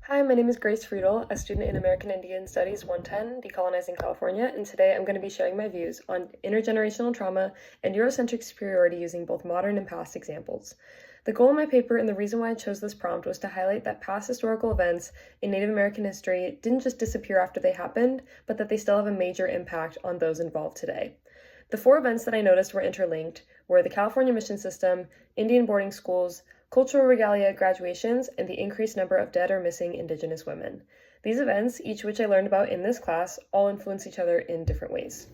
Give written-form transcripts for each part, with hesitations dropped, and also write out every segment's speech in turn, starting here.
Hi, my name is Grace Friedl, a student in American Indian Studies 110, Decolonizing California, and today I'm going to be sharing my views on intergenerational trauma and Eurocentric superiority using both modern and past examples. The goal of my paper and the reason why I chose this prompt was to highlight that past historical events in Native American history didn't just disappear after they happened, but that they still have a major impact on those involved today. The four events that I noticed were interlinked were the California mission system, Indian boarding schools, cultural regalia graduations, and the increased number of dead or missing Indigenous women. These events, each which I learned about in this class, all influence each other in different ways.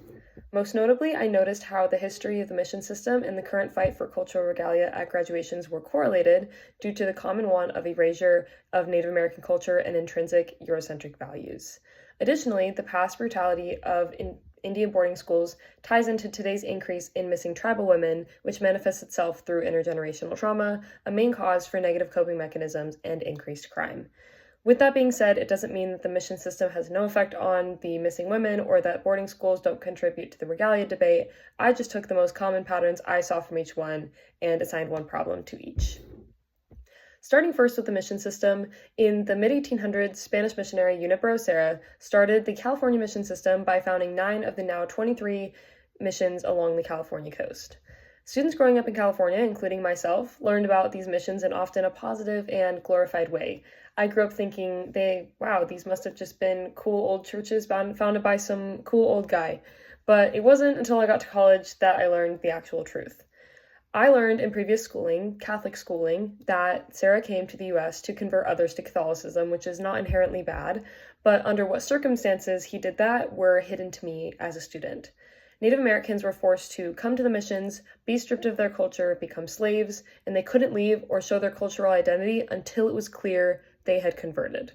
Most notably, I noticed how the history of the mission system and the current fight for cultural regalia at graduations were correlated due to the common want of erasure of Native American culture and intrinsic Eurocentric values. Additionally, the past brutality of Indian boarding schools ties into today's increase in missing tribal women, which manifests itself through intergenerational trauma, a main cause for negative coping mechanisms and increased crime. With that being said, it doesn't mean that the mission system has no effect on the missing women or that boarding schools don't contribute to the regalia debate. I just took the most common patterns I saw from each one and assigned one problem to each. Starting first with the mission system, in the mid-1800s, Spanish missionary Junipero Serra started the California mission system by founding 9 of the now 23 missions along the California coast. Students growing up in California, including myself, learned about these missions in often a positive and glorified way. I grew up thinking, these must have just been cool old churches founded by some cool old guy. But it wasn't until I got to college that I learned the actual truth. I learned in previous schooling, Catholic schooling, that Serra came to the US to convert others to Catholicism, which is not inherently bad, but under what circumstances he did that were hidden to me as a student. Native Americans were forced to come to the missions, be stripped of their culture, become slaves, and they couldn't leave or show their cultural identity until it was clear they had converted.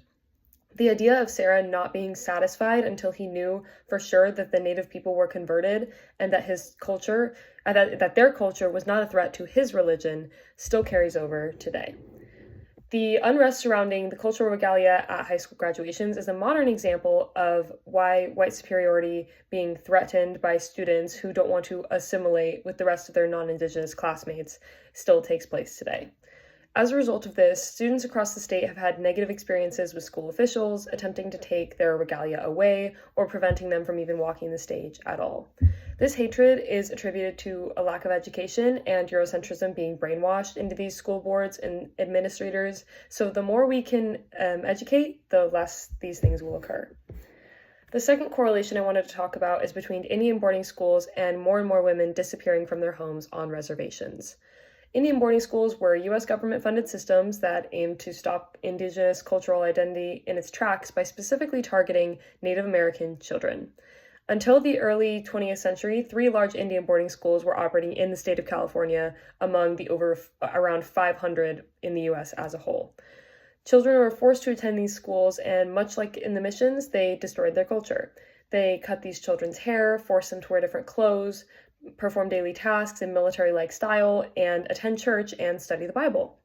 The idea of Serra not being satisfied until he knew for sure that the native people were converted and that his culture, that their culture was not a threat to his religion, still carries over today. The unrest surrounding the cultural regalia at high school graduations is a modern example of why white superiority being threatened by students who don't want to assimilate with the rest of their non-Indigenous classmates still takes place today. As a result of this, students across the state have had negative experiences with school officials attempting to take their regalia away or preventing them from even walking the stage at all. This hatred is attributed to a lack of education and Eurocentrism being brainwashed into these school boards and administrators, so the more we can educate, the less these things will occur. The second correlation I wanted to talk about is between Indian boarding schools and more women disappearing from their homes on reservations. Indian boarding schools were U.S. government-funded systems that aimed to stop Indigenous cultural identity in its tracks by specifically targeting Native American children. Until the early 20th century, 3 large Indian boarding schools were operating in the state of California among the around 500 in the U.S. as a whole. Children were forced to attend these schools, and much like in the missions, they destroyed their culture. They cut these children's hair, forced them to wear different clothes, perform daily tasks in military-like style, and attend church and study the Bible.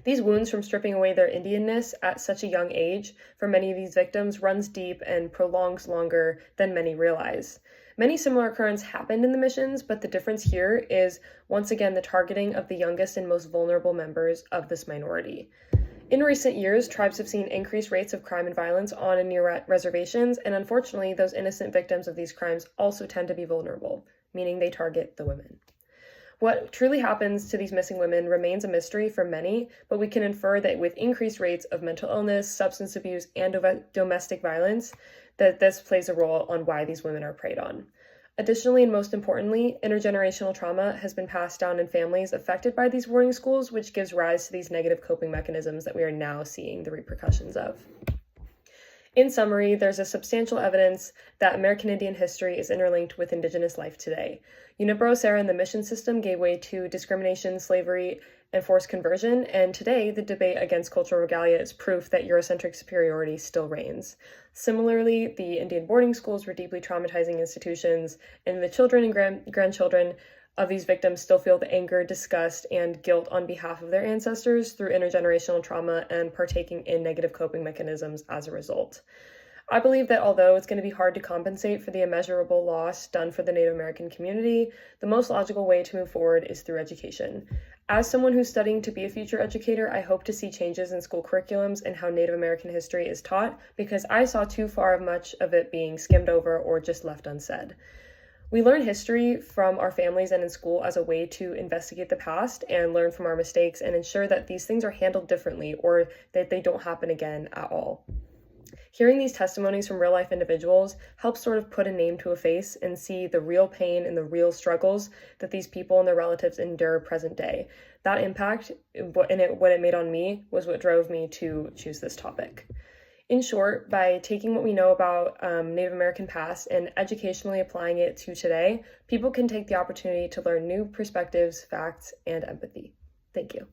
These wounds from stripping away their Indianness at such a young age for many of these victims runs deep and prolongs longer than many realize. Many similar occurrences happened in the missions, but the difference here is, once again, the targeting of the youngest and most vulnerable members of this minority. In recent years, tribes have seen increased rates of crime and violence on and near reservations, and unfortunately, those innocent victims of these crimes also tend to be vulnerable, meaning they target the women. What truly happens to these missing women remains a mystery for many, but we can infer that with increased rates of mental illness, substance abuse, and domestic violence, that this plays a role on why these women are preyed on. Additionally, and most importantly, intergenerational trauma has been passed down in families affected by these boarding schools, which gives rise to these negative coping mechanisms that we are now seeing the repercussions of. In summary, there's a substantial evidence that American Indian history is interlinked with Indigenous life today. Junipero Serra and the mission system gave way to discrimination, slavery, and forced conversion, and today the debate against cultural regalia is proof that Eurocentric superiority still reigns. Similarly, the Indian boarding schools were deeply traumatizing institutions, and the children and grandchildren of these victims still feel the anger, disgust, and guilt on behalf of their ancestors through intergenerational trauma and partaking in negative coping mechanisms as a result. I believe that although it's going to be hard to compensate for the immeasurable loss done for the Native American community, the most logical way to move forward is through education. As someone who's studying to be a future educator, I hope to see changes in school curriculums and how Native American history is taught, because I saw too far of much of it being skimmed over or just left unsaid. We learn history from our families and in school as a way to investigate the past and learn from our mistakes and ensure that these things are handled differently or that they don't happen again at all. Hearing these testimonies from real life individuals helps sort of put a name to a face and see the real pain and the real struggles that these people and their relatives endure present day. That impact and what it made on me was what drove me to choose this topic. In short, by taking what we know about Native American past and educationally applying it to today, people can take the opportunity to learn new perspectives, facts, and empathy. Thank you.